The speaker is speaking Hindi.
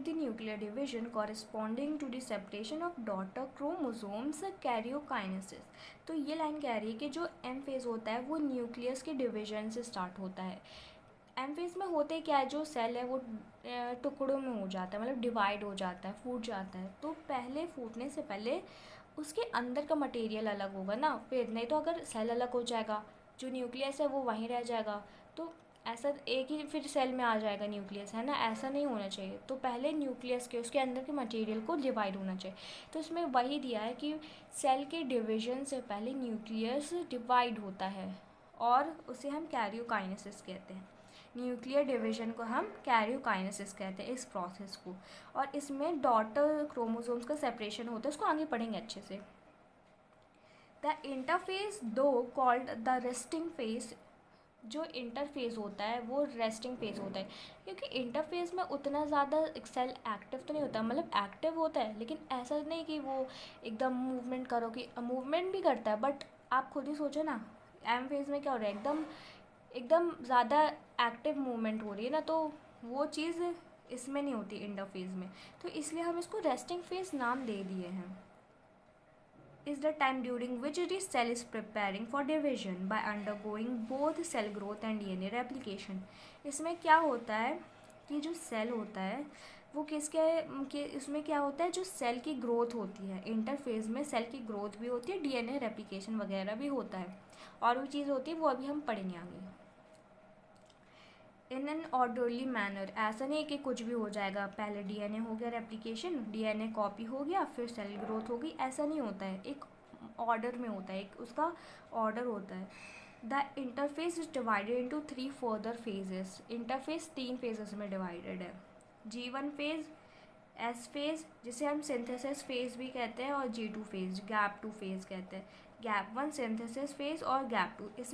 The nuclear division corresponding to the separation of daughter chromosomes karyokinesis. तो ये लाइन कह रही है कि जो एम फेज़ होता है वो न्यूक्लियस के डिवीजन से स्टार्ट होता है। एम फेज़ में होते क्या है, जो सेल है वो टुकड़ों में हो जाता है, मतलब डिवाइड हो जाता है, फूट जाता है। तो पहले फूटने से पहले उसके अंदर का मटेरियल अलग होगा ना, फिर नहीं तो अगर सेल अलग हो जाएगा, जो न्यूक्लियस है वो वहीं रह जाएगा, तो ऐसा एक ही फिर सेल में आ जाएगा न्यूक्लियस, है ना। ऐसा नहीं होना चाहिए। तो पहले न्यूक्लियस के उसके अंदर के मटेरियल को डिवाइड होना चाहिए। तो इसमें वही दिया है कि सेल के डिवीजन से पहले न्यूक्लियस डिवाइड होता है और उसे हम कैरियोकाइनेसिस कहते हैं। न्यूक्लियर डिवीजन को हम कैरियोकाइनेसिस कहते हैं इस प्रोसेस को। और इसमें डॉटर क्रोमोसोम्स का सेपरेशन होता है, उसको आगे पढ़ेंगे अच्छे से। द इंटरफेस दो कॉल्ड द रेस्टिंग फेस, जो इंटरफेस होता है वो रेस्टिंग फेज होता है, क्योंकि इंटरफेस में उतना ज़्यादा सेल एक्टिव तो नहीं होता, मतलब एक्टिव होता है लेकिन ऐसा नहीं कि वो एकदम मूवमेंट करो, कि मूवमेंट भी करता है, बट आप खुद ही सोचो ना एम फेज में क्या हो रहा है, एकदम एकदम ज़्यादा एक्टिव मूवमेंट हो रही है ना, तो वो चीज़ इसमें नहीं होती इंटरफेज में, तो इसलिए हम इसको रेस्टिंग फेज नाम दे दिए हैं। is the time during which the cell is preparing for division by undergoing both cell growth and DNA replication। इसमें क्या होता है कि जो सेल होता है वो के इसमें क्या होता है, जो सेल की ग्रोथ होती है, इंटरफेज में सेल की ग्रोथ भी होती है, डीएनए रेप्लिकेशन वगैरह भी होता है, और भी चीज़ होती है वो अभी हम पढ़ेंगे आगे। इन एन ऑर्डरली मैनर, ऐसा नहीं कि कुछ भी हो जाएगा, पहले डीएनए हो गया रेप्लिकेशन, डीएनए कॉपी हो गया, फिर सेल ग्रोथ हो गई, ऐसा नहीं होता है। एक ऑर्डर में होता है, एक उसका ऑर्डर होता है। The interface is divided into 3 further phases. Interface 3 phases में डिवाइडेड है। G1 फेज, एस फेज जिसे हम सिंथेसिस फेज भी कहते हैं, और G2 फेज, गैप 2 फेज कहते हैं। गैप 1 सिंथेसिस फेज और गैप 2, इस